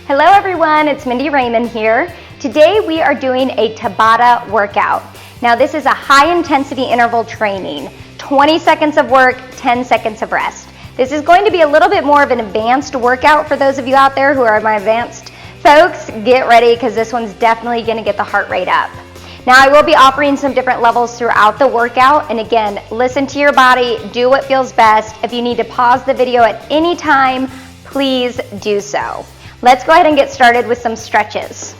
Hello everyone, it's Mindy Raymond here. Today we are doing a Tabata workout. Now this is a high intensity interval training. 20 seconds of work, 10 seconds of rest. This is going to be a little bit more of an advanced workout for those of you out there who are my advanced folks. Get ready because this one's definitely going to get the heart rate up. Now I will be offering some different levels throughout the workout, and again, listen to your body, do what feels best. If you need to pause the video at any time, please do so. Let's go ahead and get started with some stretches.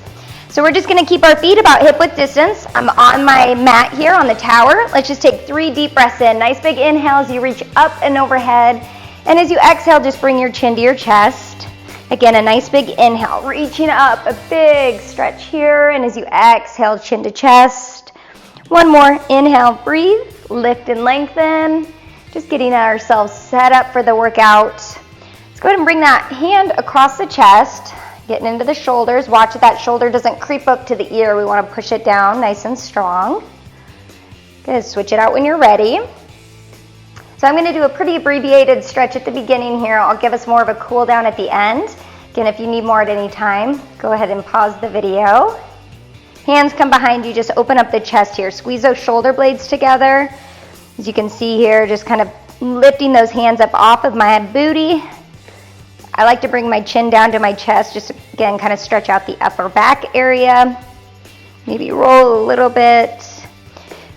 So we're just going to keep our feet about hip width distance. I'm on my mat here on the tower. Let's just take 3 deep breaths in. Nice big inhale as you reach up and overhead, and as you exhale, just bring your chin to your chest. Again, a nice big inhale, reaching up, a big stretch here, and as you exhale, chin to chest. One more, inhale, breathe, lift and lengthen. Just getting ourselves set up for the workout. Let's go ahead and bring that hand across the chest, getting into the shoulders. Watch that shoulder doesn't creep up to the ear. We want to push it down nice and strong. Good, switch it out when you're ready. So I'm going to do a pretty abbreviated stretch at the beginning here. I'll give us more of a cool down at the end. Again, if you need more at any time, go ahead and pause the video. Hands come behind you, just open up the chest here. Squeeze those shoulder blades together. As you can see here, just kind of lifting those hands up off of my booty. I like to bring my chin down to my chest, just again, kind of stretch out the upper back area. Maybe roll a little bit.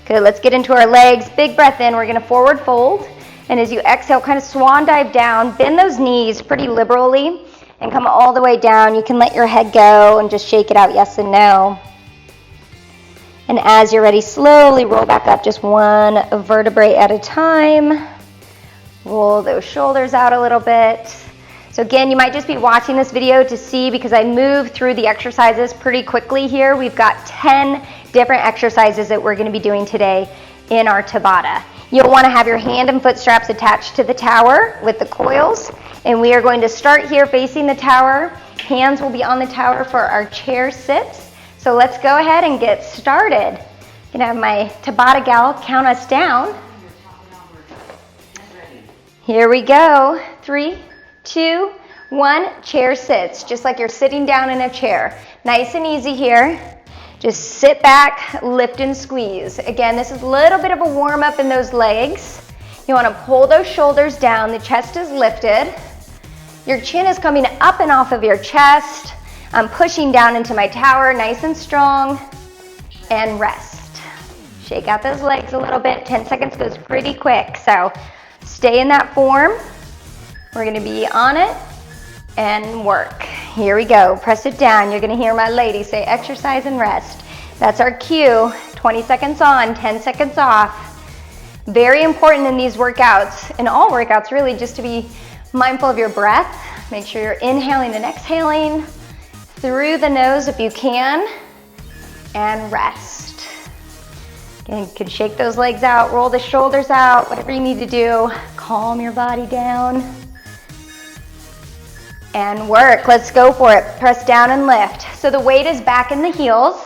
Good, let's get into our legs. Big breath in, we're gonna forward fold. And as you exhale, kind of swan dive down, bend those knees pretty liberally and come all the way down. You can let your head go and just shake it out, yes and no. And as you're ready, slowly roll back up, just one vertebrae at a time. Roll those shoulders out a little bit. So again, you might just be watching this video to see, because I move through the exercises pretty quickly here. We've got 10 different exercises that we're going to be doing today in our Tabata. You'll want to have your hand and foot straps attached to the tower with the coils, and we are going to start here facing the tower. Hands will be on the tower for our chair sits. So let's go ahead and get started. I'm going to have my Tabata gal count us down. Here we go. 3, 2, 1, chair sits, just like you're sitting down in a chair. Nice and easy here. Just sit back, lift and squeeze. Again, this is a little bit of a warm up in those legs. You want to pull those shoulders down, the chest is lifted. Your chin is coming up and off of your chest. I'm pushing down into my tower, nice and strong, and rest. Shake out those legs a little bit. 10 seconds goes pretty quick, so stay in that form. We're going to be on it and work. Here we go. Press it down. You're going to hear my lady say exercise and rest. That's our cue. 20 seconds on, 10 seconds off. Very important in these workouts, in all workouts really, just to be mindful of your breath. Make sure you're inhaling and exhaling through the nose if you can, and rest. Again, you can shake those legs out, roll the shoulders out, whatever you need to do. Calm your body down. And work. Let's go for it. Press down and lift. So the weight is back in the heels.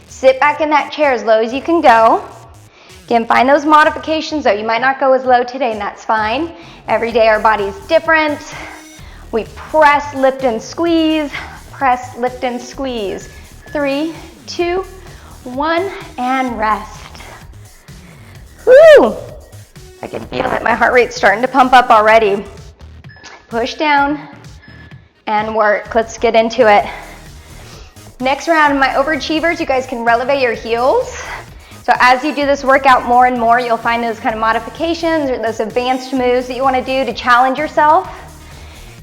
Sit back in that chair as low as you can go. Again, find those modifications though. You might not go as low today, and that's fine. Every day our body's different. We press, lift, and squeeze. Press, lift, and squeeze. 3, 2, 1, and rest. Woo! I can feel that my heart rate's starting to pump up already. Push down and work. Let's get into it. Next round, my overachievers, you guys can releve your heels. So as you do this workout more and more, you'll find those kind of modifications or those advanced moves that you want to do to challenge yourself.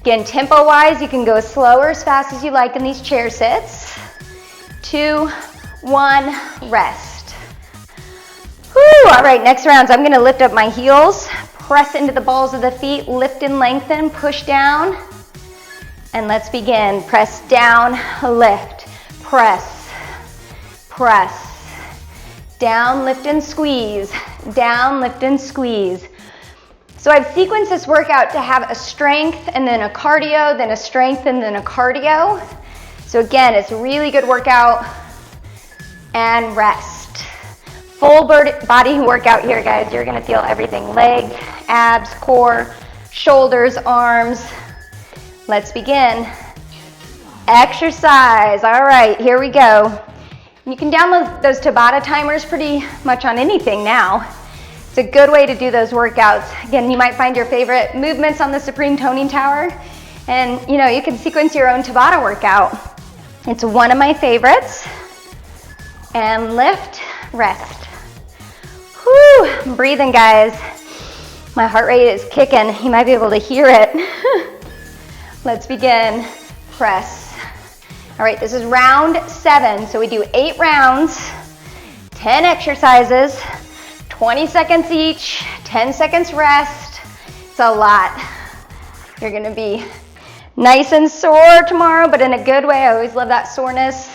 Again, tempo-wise, you can go as slow or as fast as you like in these chair sits. 2, 1, rest. Woo! All right, next round, so I'm going to lift up my heels, press into the balls of the feet, lift and lengthen, push down. And let's begin. Press down, lift, press, press, down, lift and squeeze, down, lift and squeeze. So I've sequenced this workout to have a strength and then a cardio, then a strength and then a cardio. So again, it's a really good workout. And rest. Full body workout here, guys. You're gonna feel everything. Legs, abs, core, shoulders, arms. Let's begin. exercise. All right, here we go. You can download those Tabata timers pretty much on anything now. It's a good way to do those workouts. Again, you might find your favorite movements on the Supreme Toning Tower, and you can sequence your own Tabata workout. It's one of my favorites. And lift, rest. Whew, I'm breathing, guys. My heart rate is kicking. You might be able to hear it. Let's begin. Press. All right, this is round 7. So we do 8 rounds, 10 exercises, 20 seconds each, 10 seconds rest. It's a lot. You're gonna be nice and sore tomorrow, but in a good way. I always love that soreness.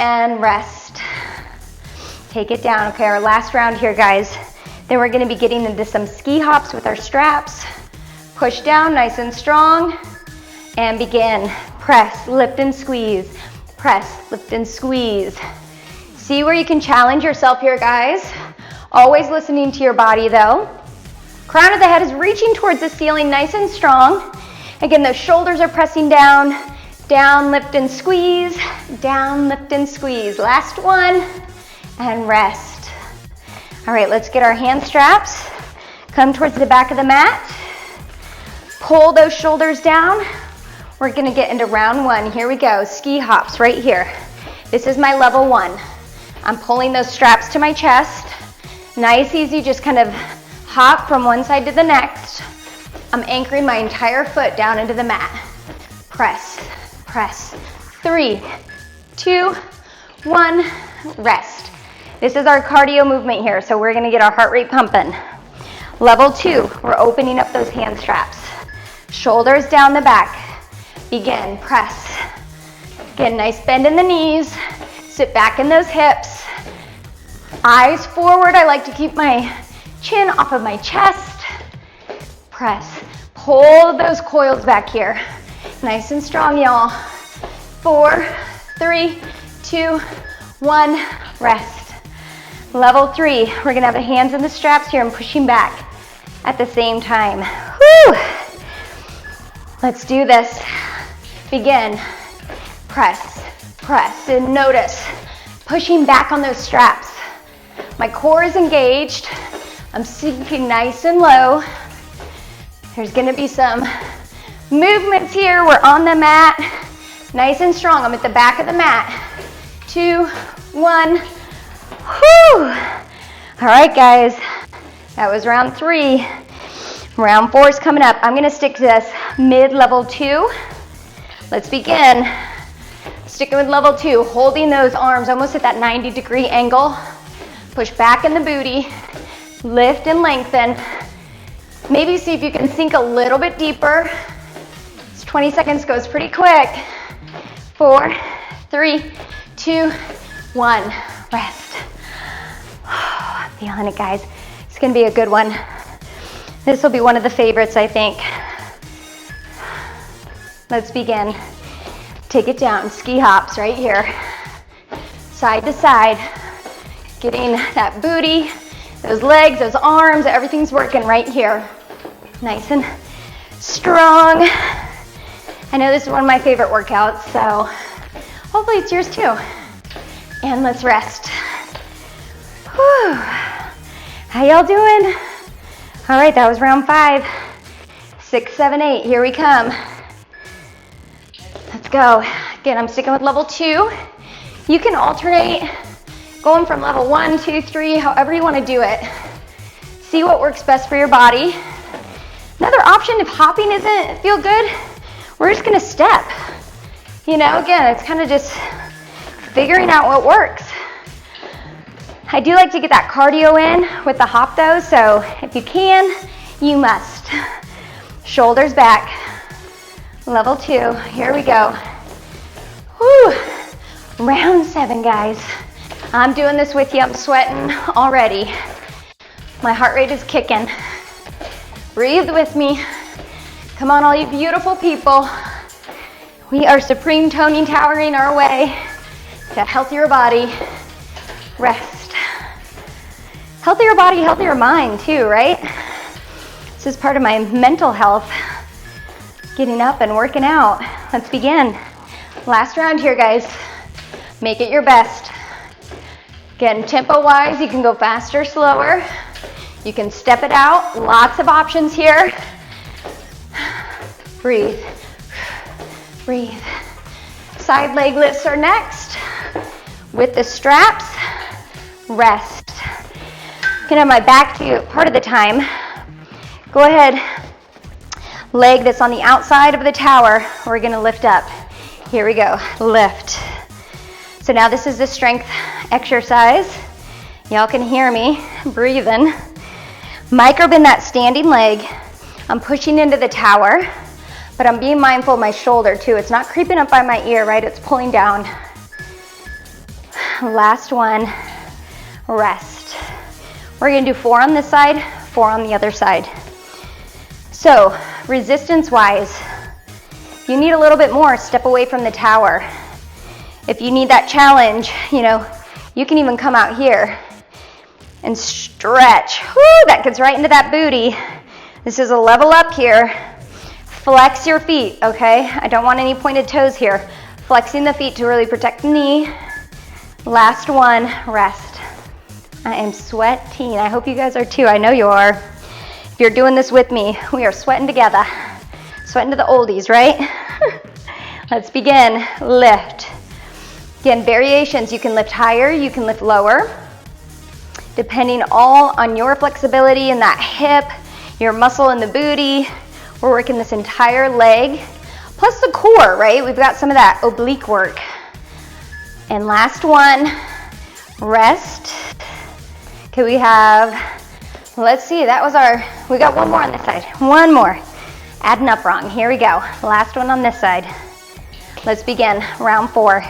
And rest. Take it down. Okay, our last round here, guys. Then we're gonna be getting into some ski hops with our straps. Push down nice and strong and begin. Press, lift and squeeze. Press, lift and squeeze. See where you can challenge yourself here, guys. Always listening to your body though. Crown of the head is reaching towards the ceiling nice and strong. Again, those shoulders are pressing down. Down, lift and squeeze. Down, lift and squeeze. Last one. And rest. All right, let's get our hand straps. Come towards the back of the mat. Pull those shoulders down. We're gonna get into round 1. Here we go, ski hops right here. This is my level 1. I'm pulling those straps to my chest. Nice, easy, just kind of hop from one side to the next. I'm anchoring my entire foot down into the mat. Press, press. 3, 2, 1, rest. This is our cardio movement here, so we're gonna get our heart rate pumping. Level 2, we're opening up those hand straps. Shoulders down the back. Begin, press. Get a nice bend in the knees. Sit back in those hips. Eyes forward. I like to keep my chin off of my chest. Press. Pull those coils back here. Nice and strong, y'all. 4, 3, 2, 1, rest. Level 3, we're gonna have the hands in the straps here and pushing back at the same time. Whew. Let's do this. Begin. Press, press, and notice pushing back on those straps. My core is engaged. I'm sinking nice and low. There's gonna be some movements here. We're on the mat, nice and strong. I'm at the back of the mat. 2, 1. Whew. All right, guys. That was round 3. Round 4 is coming up. I'm gonna stick to this mid-level 2. Let's begin. Sticking with level 2, holding those arms almost at that 90-degree angle. Push back in the booty, lift and lengthen. Maybe see if you can sink a little bit deeper. This 20 seconds goes pretty quick. 4, 3, 2, 1, rest. I'm feeling it, guys. It's gonna be a good one. This will be one of the favorites, I think. Let's begin. Take it down, ski hops right here. Side to side. Getting that booty, those legs, those arms, everything's working right here. Nice and strong. I know this is one of my favorite workouts, so hopefully it's yours too. And let's rest. Whew. How y'all doing? All right, that was round 5. 6, 7, 8, here we come. Let's go. Again, I'm sticking with level 2. You can alternate going from level 1, 2, 3, however you want to do it. See what works best for your body. Another option, if hopping isn't feel good, we're just gonna step. Again, it's kind of just figuring out what works. I do like to get that cardio in with the hop though, so if you can, you must. Shoulders back. Level 2, here we go. Whew. Round 7, guys. I'm doing this with you, I'm sweating already. My heart rate is kicking. Breathe with me. Come on, all you beautiful people. We are Supreme Toning Towering our way to a healthier body. Rest. Healthier body, healthier mind too, right? This is part of my mental health. Getting up and working out. let's begin. Last round here, guys. Make it your best. Again, tempo-wise, you can go faster, slower. You can step it out. Lots of options here. Breathe. Breathe. Side leg lifts are next. With the straps, rest. I'm gonna have my back to you part of the time. Go ahead, leg that's on the outside of the tower, we're gonna lift up. Here we go, lift. So now this is the strength exercise. Y'all can hear me breathing. Micro bend that standing leg. I'm pushing into the tower, but I'm being mindful of my shoulder too. It's not creeping up by my ear, right? It's pulling down. Last one, rest. We're gonna do 4 on this side, 4 on the other side. So, resistance-wise, if you need a little bit more, step away from the tower. If you need that challenge, you can even come out here and stretch. Woo, that gets right into that booty. This is a level up here. Flex your feet, okay? I don't want any pointed toes here. Flexing the feet to really protect the knee. Last one, rest. I am sweating. I hope you guys are too. I know you are. If you're doing this with me, we are sweating together. Sweating to the oldies, right? Let's begin. Lift. Again, variations. You can lift higher, you can lift lower. Depending all on your flexibility in that hip, your muscle in the booty. We're working this entire leg. Plus the core, right? We've got some of that oblique work. And last one, rest. Okay, we have, let's see, we got one more on this side. One more. Adding up wrong. Here we go. Last one on this side. Let's begin. Round 4.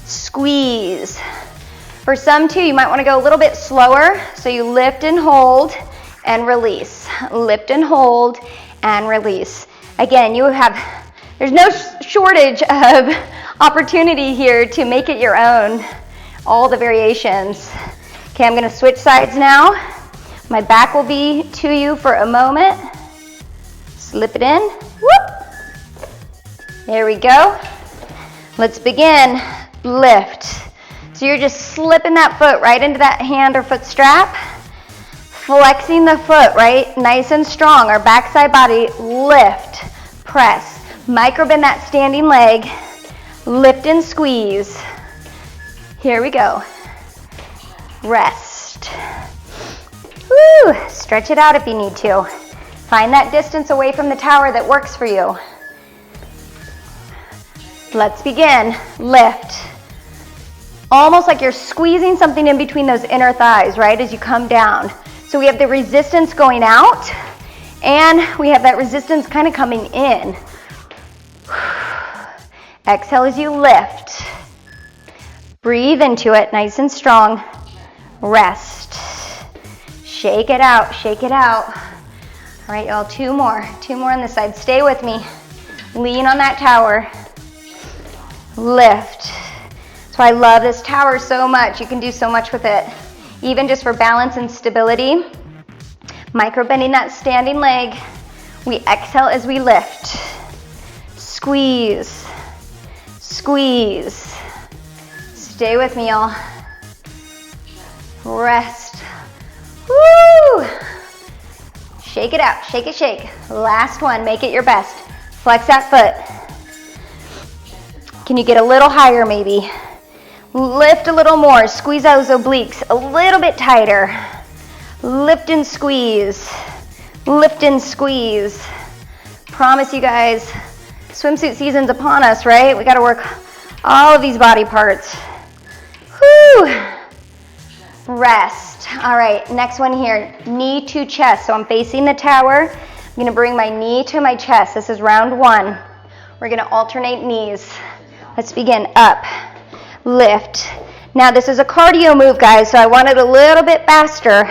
Squeeze. For some too, you might want to go a little bit slower. So you lift and hold and release. Lift and hold and release. Again, there's no shortage of opportunity here to make it your own. All the variations. Okay, I'm gonna switch sides now. My back will be to you for a moment. Slip it in. Whoop. There we go. Let's begin. Lift. So you're just slipping that foot right into that hand or foot strap. Flexing the foot, right? Nice and strong. Our backside body, lift, press. Micro bend that standing leg. Lift and squeeze. Here we go. Rest. Woo! Stretch it out if you need to. Find that distance away from the tower that works for you. Let's begin. Lift. Almost like you're squeezing something in between those inner thighs, right, as you come down. So we have the resistance going out, and we have that resistance kind of coming in. Exhale as you lift. Breathe into it, nice and strong. Rest. Shake it out, shake it out. All right, y'all, 2 more on this side. Stay with me. Lean on that tower. Lift. That's why I love this tower so much. You can do so much with it, even just for balance and stability. Micro bending that standing leg. We exhale as we lift. Squeeze. Squeeze. Stay with me, y'all. Rest. Woo! Shake it out, shake it, shake. Last one, make it your best. Flex that foot. Can you get a little higher maybe? Lift a little more, squeeze those obliques a little bit tighter. Lift and squeeze. Lift and squeeze. Promise you guys, swimsuit season's upon us, right? We gotta work all of these body parts. Whew. Rest. All right, next one here, knee to chest. So I'm facing the tower. I'm gonna bring my knee to my chest. This is round 1. We're gonna alternate knees. Let's begin. Up, lift. Now this is a cardio move, guys, so I want it a little bit faster.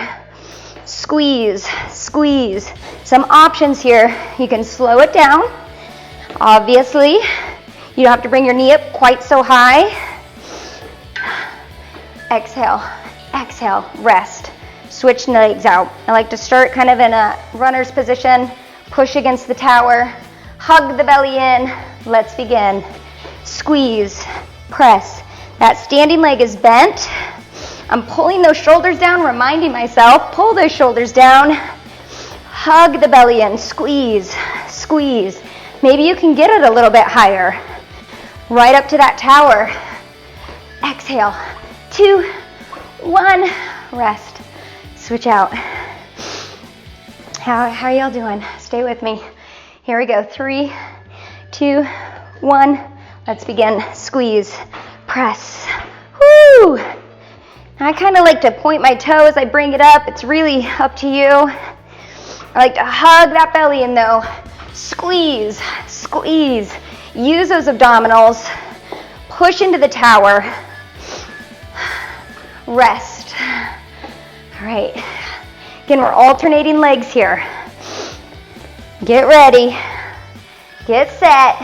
Squeeze, squeeze. Some options here. You can slow it down. Obviously, you don't have to bring your knee up quite so high. Exhale, exhale, rest. Switch legs out. I like to start kind of in a runner's position, push against the tower, hug the belly in, Let's begin. Squeeze, press. That standing leg is bent. I'm pulling those shoulders down, reminding myself, pull those shoulders down. Hug the belly in, squeeze, squeeze. Maybe you can get it a little bit higher. Right up to that tower. Exhale, 2, 1, rest. Switch out. How are y'all doing? Stay with me. Here we go, 3, 2, 1. Let's begin. Squeeze, press. Woo! I kind of like to point my toe as I bring it up. It's really up to you. I like to hug that belly in though. Squeeze, squeeze. Use those abdominals. Push into the tower. Rest. All right. Again, we're alternating legs here. Get ready. Get set.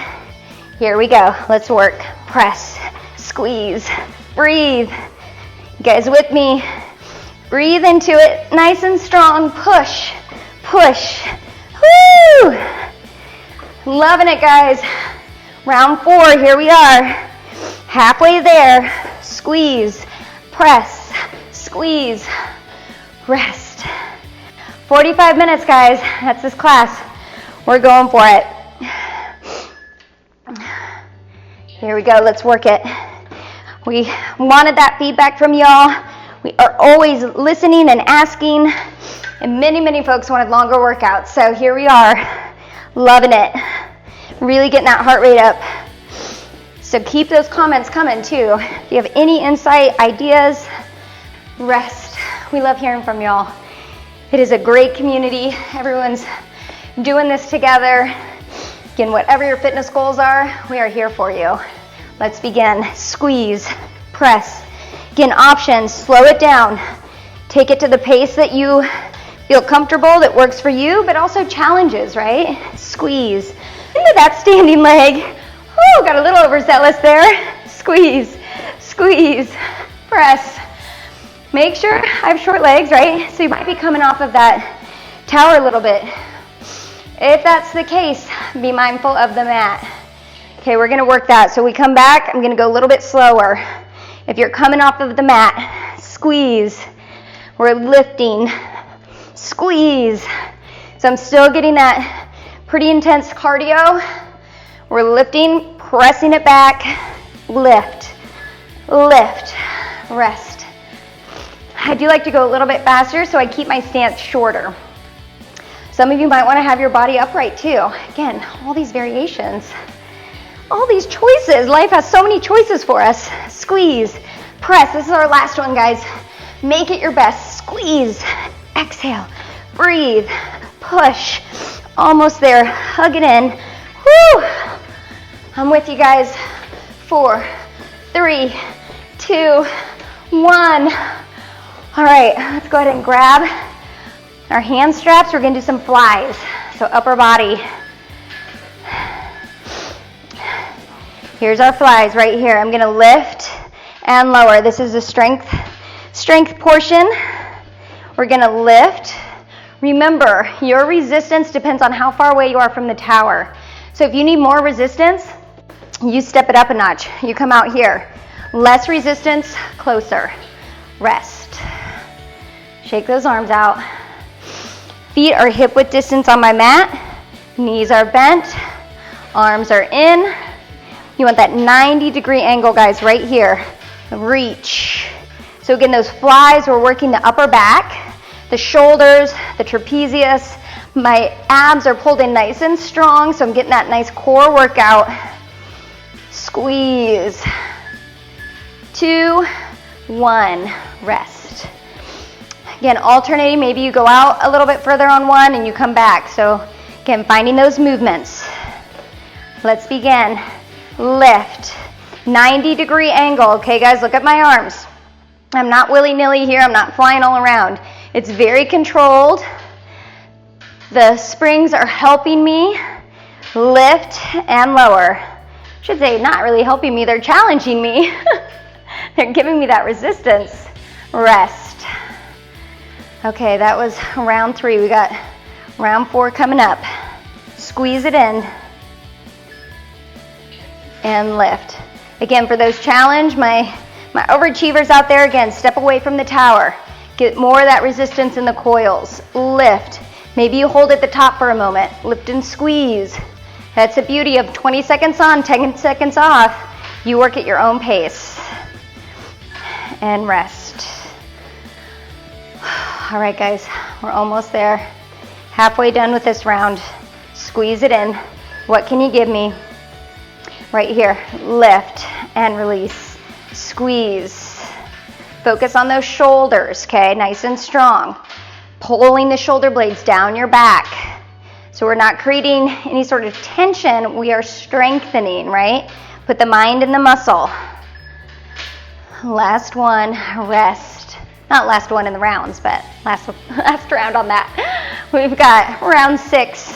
Here we go. Let's work. Press, squeeze, breathe. You guys with me? Breathe into it. Nice and strong. Push, push. Woo! Loving it, guys. Round 4. Here we are. Halfway there. Squeeze, press, squeeze, rest. 45 minutes, guys. That's this class. We're going for it. Here we go. Let's work it. We wanted that feedback from y'all. We are always listening and asking, and many folks wanted longer workouts. So here we are, loving it. Really getting that heart rate up. So keep those comments coming too. If you have any insight, ideas, rest. We love hearing from y'all. It is a great community. Everyone's doing this together. Again, whatever your fitness goals are, we are here for you. Let's begin. Squeeze, press. Again, options, slow it down. Take it to the pace that you feel comfortable, that works for you, but also challenges, right? Squeeze. Into that standing leg. Oh, got a little overzealous there. Squeeze, squeeze, press. Make sure I have short legs, right? So you might be coming off of that tower a little bit. If that's the case, be mindful of the mat. Okay, we're gonna work that. So we come back, I'm gonna go a little bit slower. If you're coming off of the mat, squeeze. We're lifting, squeeze. So I'm still getting that pretty intense cardio. We're lifting, pressing it back, lift, lift, rest. I do like to go a little bit faster, so I keep my stance shorter. Some of you might want to have your body upright too. Again, all these variations, all these choices. Life has so many choices for us. Squeeze, press. This is our last one, guys. Make it your best. Squeeze, exhale, breathe, push. Almost there. Hug it in. Woo! I'm with you guys. 4, 3, 2, 1. All right, let's go ahead and grab our hand straps. We're gonna do some flies. So upper body. Here's our flies right here. I'm gonna lift and lower. This is the strength portion. We're gonna lift. Remember, your resistance depends on how far away you are from the tower. So if you need more resistance, you step it up a notch. You come out here. Less resistance, closer. Rest. Shake those arms out. Feet are hip width distance on my mat. Knees are bent. Arms are in. You want that 90-degree angle, guys, right here. Reach. So again, those flies, we're working the upper back, the shoulders, the trapezius. My abs are pulled in nice and strong, so I'm getting that nice core workout. Squeeze. 2, 1, rest. Again, alternating, maybe you go out a little bit further on one and you come back. So again, finding those movements. Let's begin. Lift. 90-degree angle. Okay, guys, look at my arms. I'm not willy-nilly here. I'm not flying all around. It's very controlled. The springs are helping me lift and lower. I should say not really helping me. They're challenging me. They're giving me that resistance. Rest. Okay, that was round 3. We got round 4 coming up. Squeeze it in. and lift. Again, for those challenge, my overachievers out there, again, step away from the tower. Get more of that resistance in the coils. Lift. Maybe you hold at the top for a moment. Lift and squeeze. That's the beauty of 20 seconds on, 10 seconds off. You work at your own pace. And rest. All right, guys, we're almost there. Halfway done with this round. Squeeze it in. What can you give me? Right here. Lift and release. Squeeze. Focus on those shoulders, okay? Nice and strong. Pulling the shoulder blades down your back. So we're not creating any sort of tension. We are strengthening, right? Put the mind in the muscle. Last one, rest. Not last one in the rounds, but last round on that. We've got round 6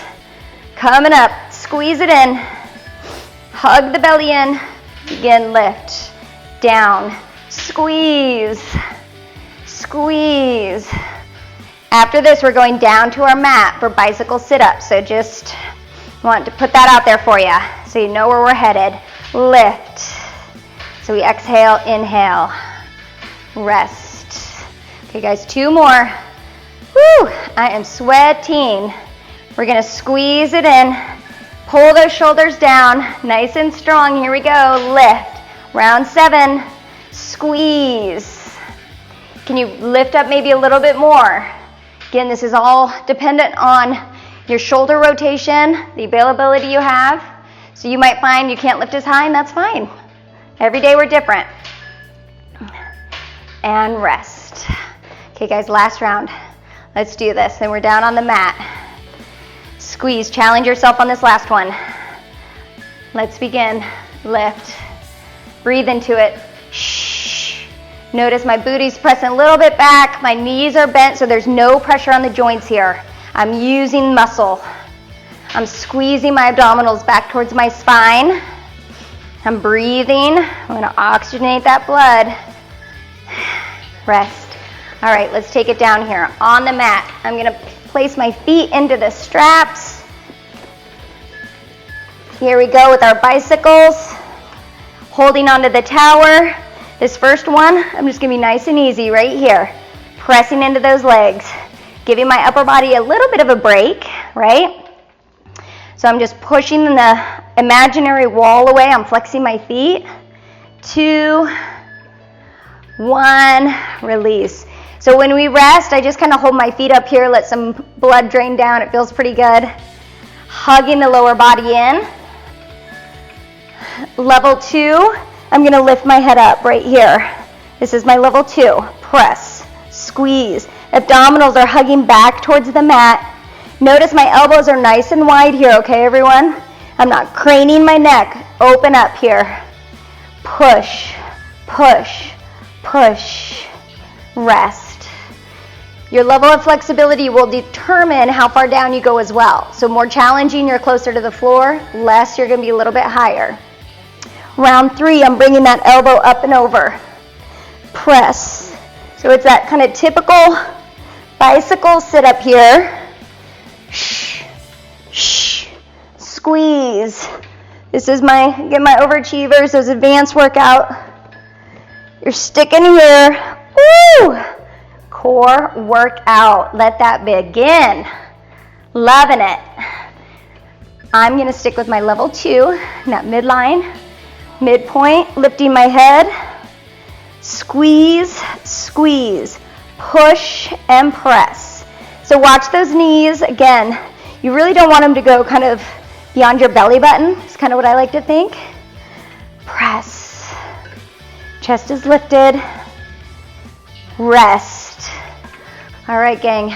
coming up. Squeeze it in. Hug the belly in. Begin, lift. Down. Squeeze. Squeeze. After this, we're going down to our mat for bicycle sit-ups. So just want to put that out there for you so you know where we're headed. Lift. So we exhale, inhale, rest. Okay, guys, 2 more. Woo, I am sweating. We're gonna squeeze it in. Pull those shoulders down, nice and strong. Here we go, lift. Round 7, squeeze. Can you lift up maybe a little bit more? Again, this is all dependent on your shoulder rotation, the availability you have. So you might find you can't lift as high, and that's fine. Every day we're different. And rest. Okay, guys, last round. Let's do this. Then we're down on the mat. Squeeze. Challenge yourself on this last one. Let's begin. Lift. Breathe into it. Shh. Notice my booty's pressing a little bit back. My knees are bent, so there's no pressure on the joints here. I'm using muscle. I'm squeezing my abdominals back towards my spine. I'm breathing. I'm going to oxygenate that blood. Rest. All right, let's take it down here. On the mat, I'm going to place my feet into the straps. Here we go with our bicycles. Holding onto the tower. This first one, I'm just going to be nice and easy right here. Pressing into those legs. Giving my upper body a little bit of a break, right? So I'm just pushing the imaginary wall away. I'm flexing my feet. 2, 1, release. So when we rest, I just kind of hold my feet up here, let some blood drain down. It feels pretty good. Hugging the lower body in. Level 2, I'm going to lift my head up right here. This is my level 2. Press, squeeze. Abdominals are hugging back towards the mat. Notice my elbows are nice and wide here, okay, everyone? I'm not craning my neck. Open up here. Push, push, push. Rest. Your level of flexibility will determine how far down you go as well. So more challenging, you're closer to the floor. Less, you're going to be a little bit higher. Round 3, I'm bringing that elbow up and over. Press. So it's that kind of typical bicycle sit up here. Shh, shh, squeeze. This is my overachievers, those advanced workout. You're sticking here. Woo! Core workout. Let that begin. Loving it. I'm going to stick with my level 2, in that midline, midpoint, lifting my head. Squeeze, squeeze, push, and press. So watch those knees. Again, you really don't want them to go kind of beyond your belly button. It's kind of what I like to think. Press. Chest is lifted. Rest. All right, gang.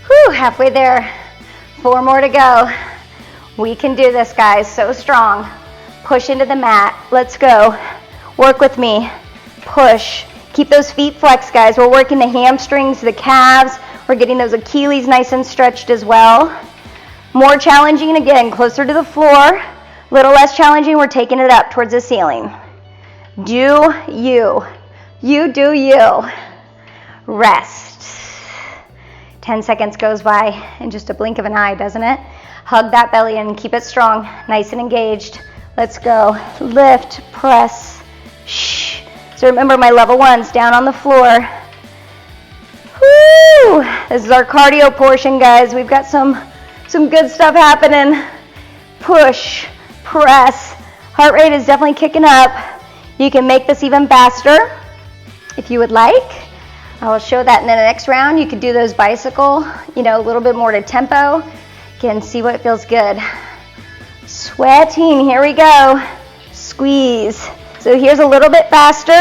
Whew, halfway there. 4 more to go. We can do this, guys. So strong. Push into the mat. Let's go. Work with me. Push. Keep those feet flexed, guys. We're working the hamstrings, the calves. We're getting those Achilles nice and stretched as well. More challenging, again, closer to the floor. A little less challenging, we're taking it up towards the ceiling. Do you. You do you. Rest. 10 seconds goes by in just a blink of an eye, doesn't it? Hug that belly and keep it strong, nice and engaged. Let's go. Lift, press, shh. So remember my level ones down on the floor. Woo! This is our cardio portion, guys. We've got some good stuff happening. Push, press. Heart rate is definitely kicking up. You can make this even faster if you would like. I will show that in the next round. You could do those bicycle, a little bit more to tempo. Again, see what feels good. Sweating, here we go. Squeeze. So here's a little bit faster.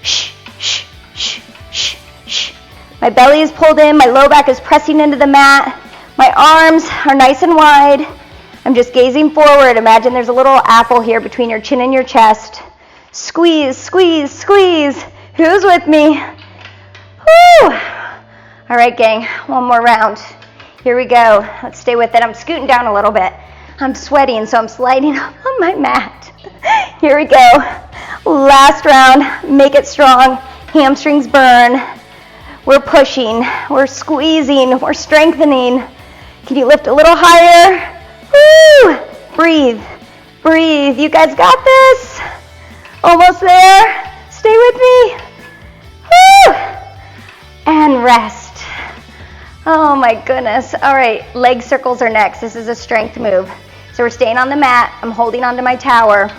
Shh, shh, shh, shh, shh. My belly is pulled in, my low back is pressing into the mat. My arms are nice and wide. I'm just gazing forward. Imagine there's a little apple here between your chin and your chest. Squeeze, squeeze, squeeze. Who's with me? Woo! All right, gang, one more round. Here we go. Let's stay with it. I'm scooting down a little bit. I'm sweating, so I'm sliding up on my mat. Here we go. Last round. Make it strong. Hamstrings burn. We're pushing. We're squeezing. We're strengthening. Can you lift a little higher? Woo! Breathe. Breathe. You guys got this. Almost there. Stay with me. Woo! And rest. Oh my goodness. All right, leg circles are next. This is a strength move. So we're staying on the mat. I'm holding onto my tower.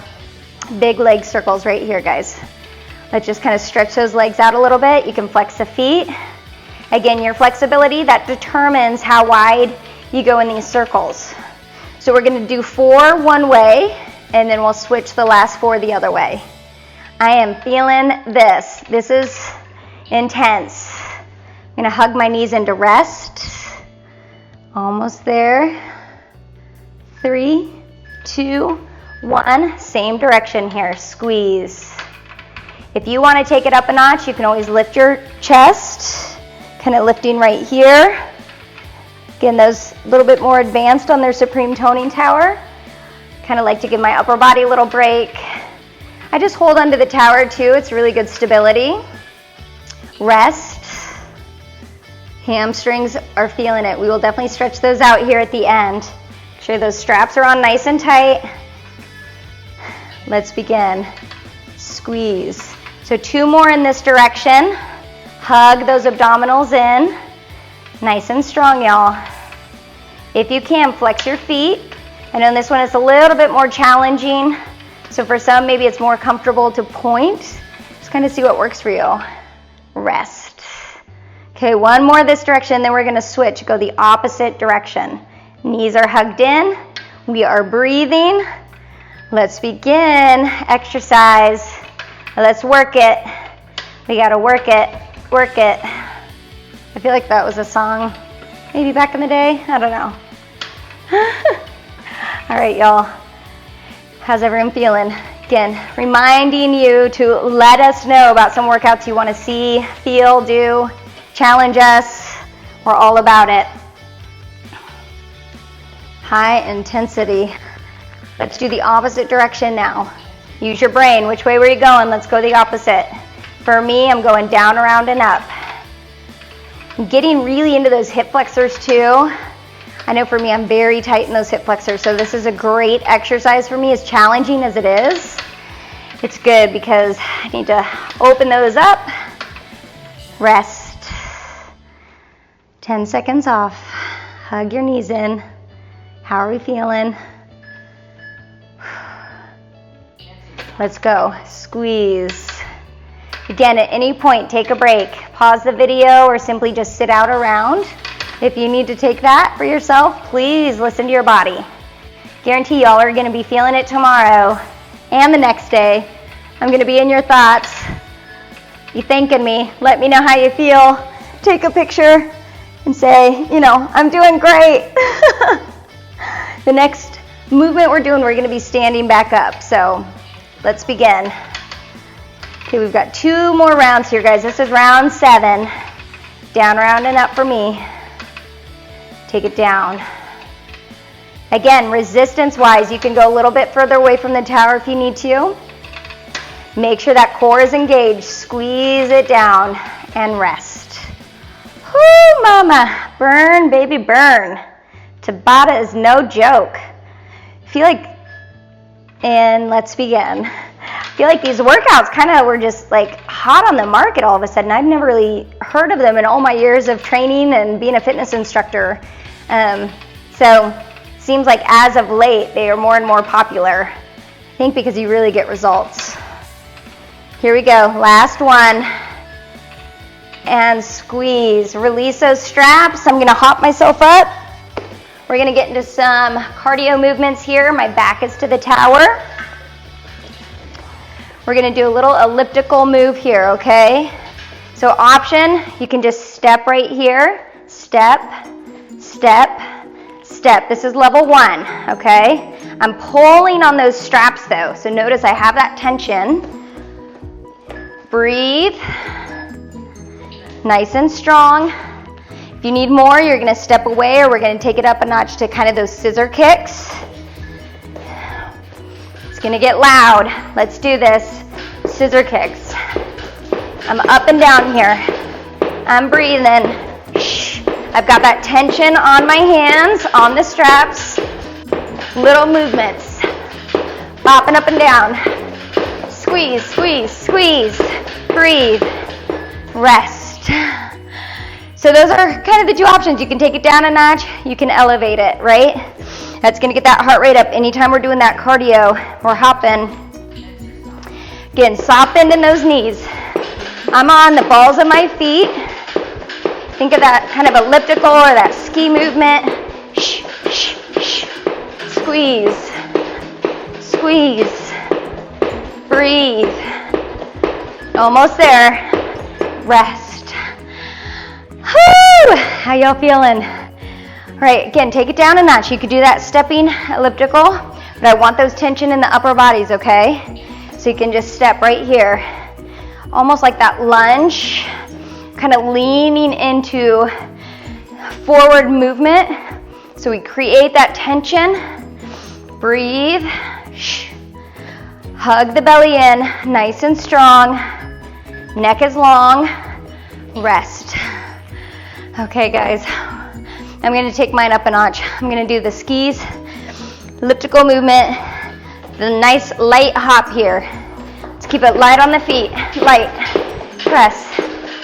Big leg circles right here, guys. Let's just kind of stretch those legs out a little bit. You can flex the feet. Again, your flexibility, that determines how wide you go in these circles. So we're going to do 4 one way, and then we'll switch the last 4 the other way. I am feeling this. This is intense. I'm going to hug my knees into rest. Almost there. 3, 2, 1. Same direction here. Squeeze. If you want to take it up a notch, you can always lift your chest. Kind of lifting right here. Again, those a little bit more advanced on their Supreme Toning Tower. Kind of like to give my upper body a little break. I just hold onto the tower too. It's really good stability. Rest. Hamstrings are feeling it. We will definitely stretch those out here at the end. Make sure those straps are on nice and tight. Let's begin. Squeeze. So 2 more in this direction. Hug those abdominals in. Nice and strong, y'all. If you can, flex your feet. I know this one is a little bit more challenging. So for some, maybe it's more comfortable to point. Just kind of see what works for you. Rest. Okay, 1 more this direction, then we're going to switch. Go the opposite direction. Knees are hugged in. We are breathing. Let's begin. Exercise. Let's work it. We got to work it. Work it. I feel like that was a song maybe back in the day. I don't know. All right, y'all. How's everyone feeling? Again, reminding you to let us know about some workouts you want to see, feel, do, challenge us. We're all about it. High intensity. Let's do the opposite direction now. Use your brain. Which way were you going? Let's go the opposite. For me, I'm going down, around, and up. I'm getting really into those hip flexors too. I know for me, I'm very tight in those hip flexors, so this is a great exercise for me, as challenging as it is. It's good because I need to open those up. Rest. 10 seconds off. Hug your knees in. How are we feeling? Let's go. Squeeze. Again, at any point, take a break. Pause the video or simply just sit out around. If you need to take that for yourself, please listen to your body. Guarantee y'all are going to be feeling it tomorrow and the next day. I'm going to be in your thoughts. You thanking me. Let me know how you feel. Take a picture and say, I'm doing great. The next movement we're doing, we're going to be standing back up. So let's begin. Okay, we've got 2 more rounds here, guys. This is round 7. Down, round, and up for me. Take it down. Again, resistance-wise, you can go a little bit further away from the tower if you need to. Make sure that core is engaged. Squeeze it down and rest. Whoo, mama. Burn, baby, burn. Tabata is no joke. I feel like And let's begin. I feel like these workouts kind of were just like hot on the market all of a sudden. I've never really heard of them in all my years of training and being a fitness instructor. So seems like as of late, they are more and more popular. I think because you really get results. Here we go, last one. And squeeze, release those straps. I'm gonna hop myself up. We're gonna get into some cardio movements here. My back is to the tower. We're gonna do a little elliptical move here, okay? So option, you can just step right here. Step, step, step. This is level 1, okay? I'm pulling on those straps though. So notice I have that tension. Breathe. Nice and strong. If you need more, you're gonna step away, or we're gonna take it up a notch to kind of those scissor kicks. It's gonna get loud. Let's do this. Scissor kicks. I'm up and down here. I'm breathing. I've got that tension on my hands, on the straps. Little movements. Popping up and down. Squeeze, squeeze, squeeze. Breathe. Rest. So those are kind of the two options. You can take it down a notch, you can elevate it, right? That's gonna get that heart rate up. Anytime we're doing that cardio, we're hopping. Again, soft bend in those knees. I'm on the balls of my feet. Think of that kind of elliptical or that ski movement. Shh, shh, shh. Squeeze, squeeze, breathe. Almost there. Rest. Woo! How y'all feeling? All right, again, take it down a notch. You could do that stepping elliptical, but I want those tension in the upper bodies, okay? So you can just step right here. Almost like that lunge, kind of leaning into forward movement. So we create that tension. Breathe. Hug the belly in, nice and strong. Neck is long. Rest. Okay, guys. I'm going to take mine up a notch. I'm going to do the skis, elliptical movement, the nice light hop here. Let's keep it light on the feet. Light. Press.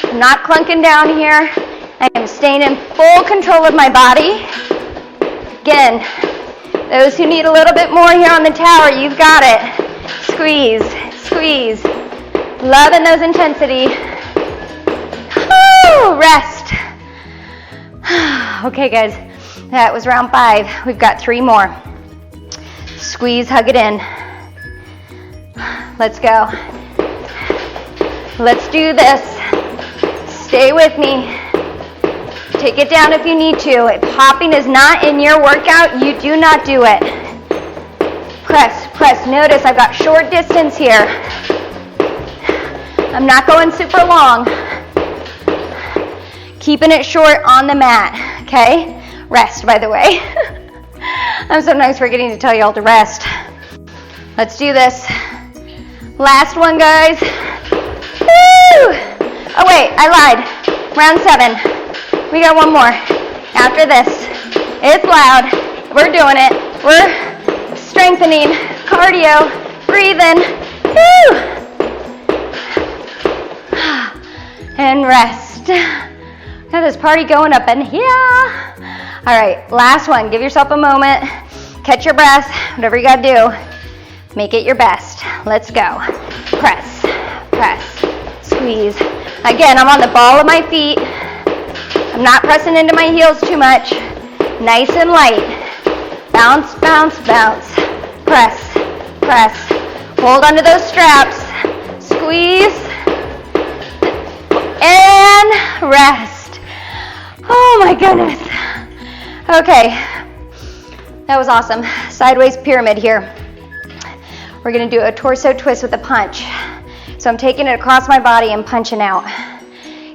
I'm not clunking down here. I am staying in full control of my body. Again, those who need a little bit more here on the tower, you've got it. Squeeze, squeeze. Loving those intensity. Woo! Rest. Okay, guys, that was round 5. We've got 3 more. Squeeze, hug it in. Let's go. Let's do this. Stay with me. Take it down if you need to. If hopping is not in your workout, you do not do it. Press, press. Notice I've got short distance here. I'm not going super long. Keeping it short on the mat, okay? Rest, by the way. I'm sometimes forgetting to tell y'all to rest. Let's do this. Last one, guys. Woo! Oh wait, I lied. Round 7. We got one more. After this, it's loud. We're doing it. We're strengthening, cardio, breathing. Woo! And rest. Got this party going up in here. All right, last one. Give yourself a moment. Catch your breath. Whatever you gotta do, make it your best. Let's go. Press, press, squeeze. Again, I'm on the ball of my feet. I'm not pressing into my heels too much. Nice and light. Bounce, bounce, bounce. Press, press. Hold onto those straps. Squeeze. And rest. Oh my goodness. Okay. That was awesome. Sideways pyramid here. We're going to do a torso twist with a punch. So I'm taking it across my body and punching out.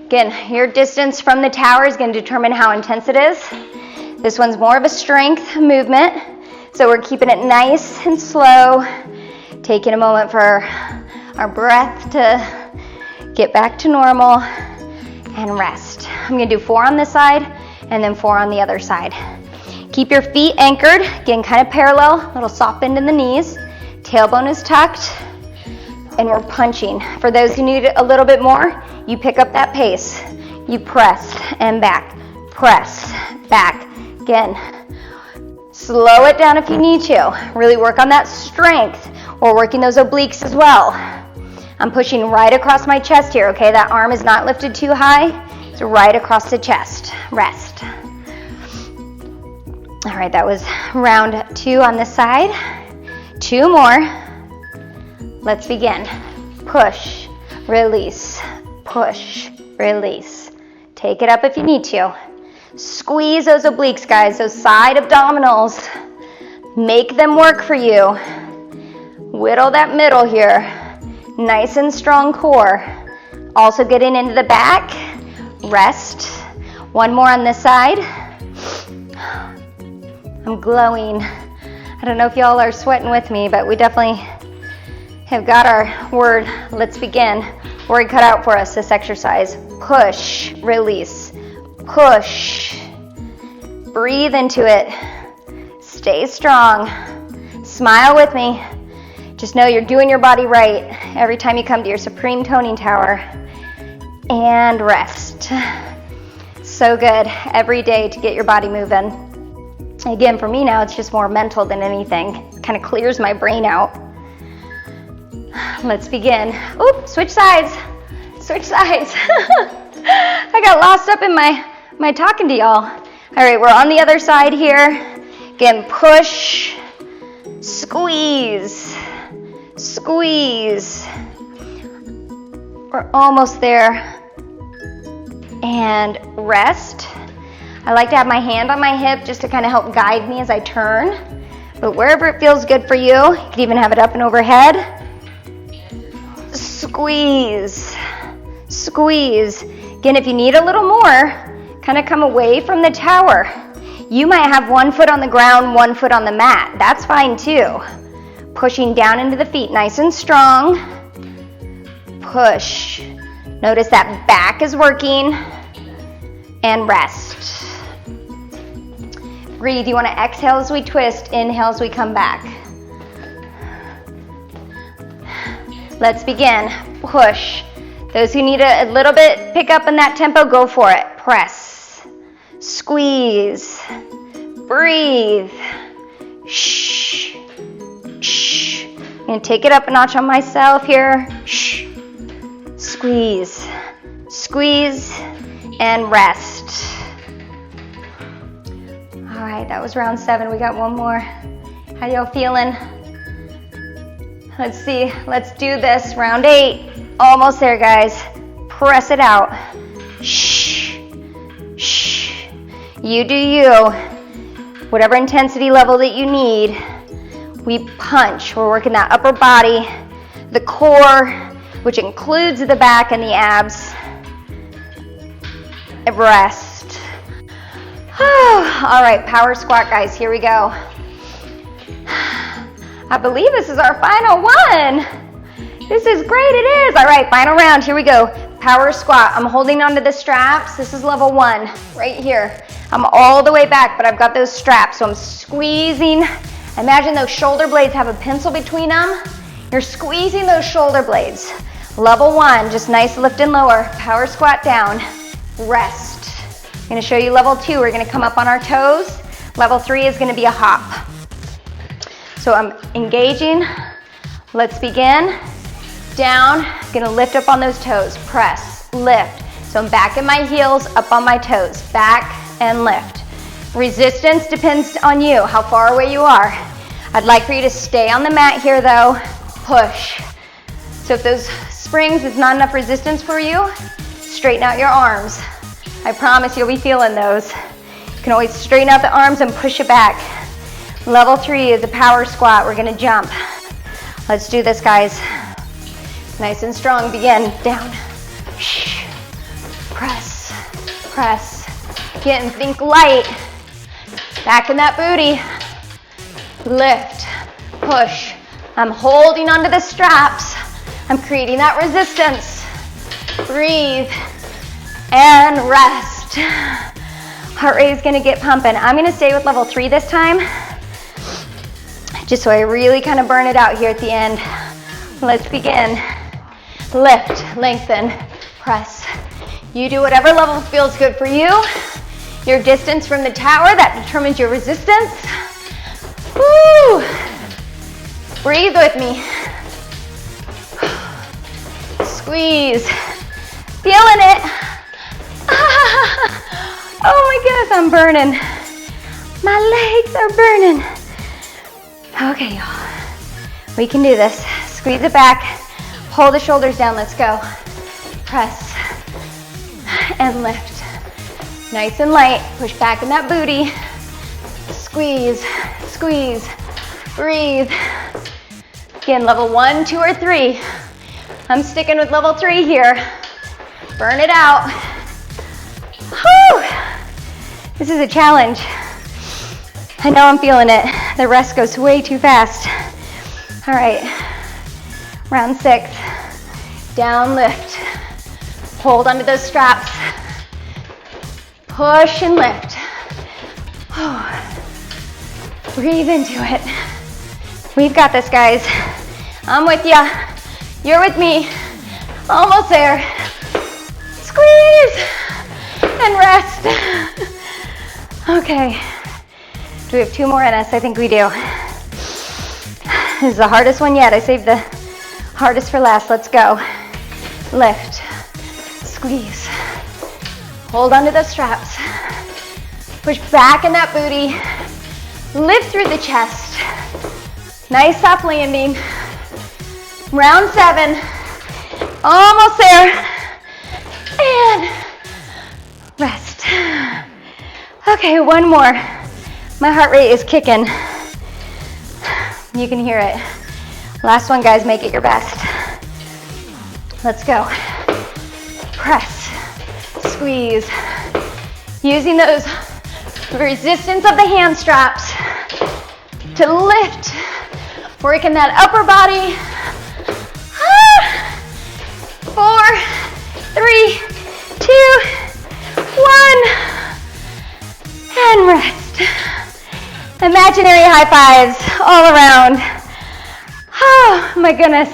Again, your distance from the tower is going to determine how intense it is. This one's more of a strength movement. So we're keeping it nice and slow. Taking a moment for our breath to get back to normal and rest. I'm going to do 4 on this side and then 4 on the other side. Keep your feet anchored, again, kind of parallel, a little soft bend in the knees. Tailbone is tucked, and we're punching. For those who need a little bit more, you pick up that pace. You press and back, press, back. Again, slow it down if you need to. Really work on that strength. We're working those obliques as well. I'm pushing right across my chest here, okay? That arm is not lifted too high. It's right across the chest. Rest. All right, that was round 2 on this side. 2 more. Let's begin. Push, release, push, release. Take it up if you need to. Squeeze those obliques, guys, those side abdominals. Make them work for you. Whittle that middle here. Nice and strong core. Also getting into the back. Rest. 1 more on this side. I'm glowing. I don't know if y'all are sweating with me, but we definitely have got our word, let's begin, word cut out for us this exercise. Push, release, push. Breathe into it. Stay strong. Smile with me. Just know you're doing your body right every time you come to your Supreme Toning Tower. And rest. So good every day to get your body moving. Again, for me now, it's just more mental than anything. It kind of clears my brain out. Let's begin. Oop, switch sides. Switch sides. I got lost up in my talking to y'all. All right, we're on the other side here. Again, push, squeeze, squeeze. We're almost there. And rest. I like to have my hand on my hip just to kind of help guide me as I turn. But wherever it feels good for you, you can even have it up and overhead. Squeeze, squeeze. Again, if you need a little more, kind of come away from the tower. You might have 1 foot on the ground, 1 foot on the mat. That's fine too. Pushing down into the feet, nice and strong. Push. Notice that back is working. And rest. Breathe. You want to exhale as we twist, inhale as we come back. Let's begin. Push. Those who need a little bit pick up in that tempo, go for it. Press. Squeeze. Breathe. Shh. Shh. I'm going to take it up a notch on myself here. Shh. Squeeze. Squeeze. And rest. All right, that was round 7. We got 1 more. How y'all feeling? Let's see. Let's do this. Round 8. Almost there, guys. Press it out. Shh. Shh. You do you. Whatever intensity level that you need. We punch. We're working that upper body, the core, which includes the back and the abs. Rest. All right, power squat, guys. Here we go. I believe this is our final one. This is great. It is. All right, final round. Here we go. Power squat. I'm holding onto the straps. This is level 1 right here. I'm all the way back, but I've got those straps, so I'm squeezing. Imagine those shoulder blades have a pencil between them. You're squeezing those shoulder blades. Level 1, just nice lift and lower. Power squat down. Rest. I'm going to show you level 2. We're going to come up on our toes. Level 3 is going to be a hop. So I'm engaging. Let's begin. Down. Going to lift up on those toes. Press. Lift. So I'm back in my heels, up on my toes. Back and lift. Resistance depends on you, how far away you are. I'd like for you to stay on the mat here though. Push. So if those springs is not enough resistance for you, straighten out your arms. I promise you'll be feeling those. You can always straighten out the arms and push it back. Level 3 is a power squat. We're gonna jump. Let's do this, guys. Nice and strong. Begin. Down. Press. Press. Get and think light. Back in that booty. Lift. Push. I'm holding onto the straps. I'm creating that resistance. Breathe. And rest. Heart rate is gonna get pumping. I'm gonna stay with level 3 this time. just so I really kind of burn it out here at the end. Let's begin. Lift, lengthen, press. You do whatever level feels good for you. Your distance from the tower, that determines your resistance. Woo! Breathe with me. Squeeze. Feeling it. Oh my goodness, I'm burning. My legs are burning. Okay, y'all. We can do this. Squeeze it back. Pull the shoulders down. Let's go. Press and lift. Nice and light. Push back in that booty. Squeeze, squeeze. Breathe. Again, level 1, 2, or 3. I'm sticking with level 3 here. Burn it out. Whew. This is a challenge. I know I'm feeling it. The rest goes way too fast. All right, round 6. Down, lift. Hold onto those straps. Push and lift. Breathe into it. We've got this, guys. I'm with ya. You're with me. Almost there. Squeeze and rest. Okay. Do we have 2 more in us? I think we do. This is the hardest one yet. I saved the hardest for last. Let's go. Lift. Squeeze. Hold onto those straps. Push back in that booty. Lift through the chest. Nice soft landing. Round 7. Almost there. And rest. Okay, 1 more. My heart rate is kicking. You can hear it. Last one, guys, make it your best. Let's go. Press, squeeze. Using those resistance of the hand straps to lift. Working that upper body. 4, 3, 2, 1. And rest. Imaginary high fives all around. Oh my goodness.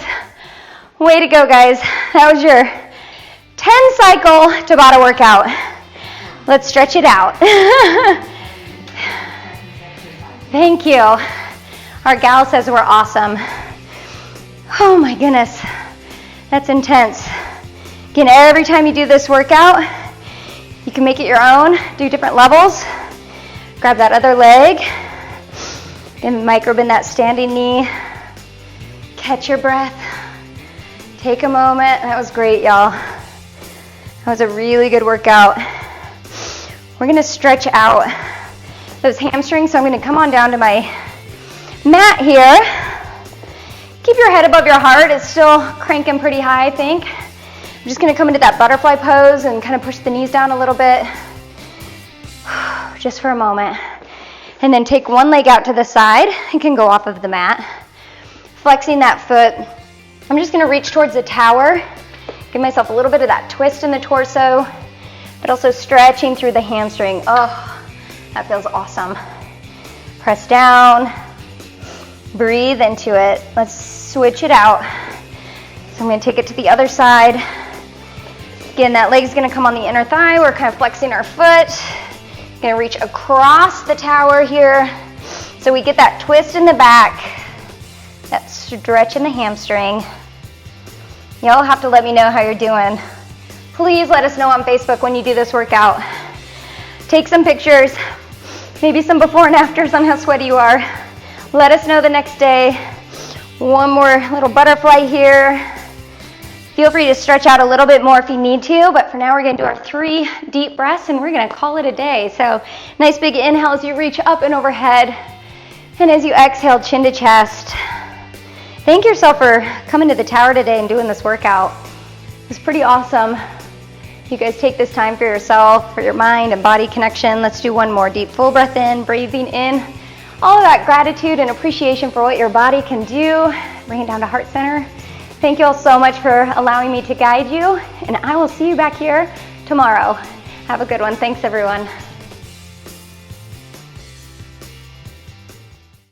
Way to go, guys. That was your 10-cycle Tabata workout. Let's stretch it out. Thank you. Our gal says we're awesome. Oh my goodness. That's intense. Again, every time you do this workout, you can make it your own. Do different levels. Grab that other leg. Then microbend that standing knee. Catch your breath. Take a moment. That was great, y'all. That was a really good workout. We're gonna stretch out those hamstrings. So I'm gonna come on down to my mat here. Keep your head above your heart. It's still cranking pretty high, I think. I'm just gonna come into that butterfly pose and kind of push the knees down a little bit. Just for a moment. And then take one leg out to the side. You can go off of the mat. Flexing that foot. I'm just gonna reach towards the tower. Give myself a little bit of that twist in the torso, but also stretching through the hamstring. Oh, that feels awesome. Press down. Breathe into it. Let's switch it out. So I'm gonna take it to the other side. Again, that leg's gonna come on the inner thigh. We're kind of flexing our foot. Gonna reach across the tower here. So we get that twist in the back, that stretch in the hamstring. Y'all have to let me know how you're doing. Please let us know on Facebook when you do this workout. Take some pictures, maybe some before and afters on how sweaty you are. Let us know the next day. One more little butterfly here. Feel free to stretch out a little bit more if you need to, but for now we're gonna do our 3 deep breaths and we're gonna call it a day. So nice big inhale as you reach up and overhead, and as you exhale, chin to chest. Thank yourself for coming to the tower today and doing this workout. It was pretty awesome. You guys take this time for yourself, for your mind and body connection. Let's do one more deep full breath in, breathing in. All of that gratitude and appreciation for what your body can do. Bring it down to heart center. Thank you all so much for allowing me to guide you, and I will see you back here tomorrow. Have a good one. Thanks, everyone.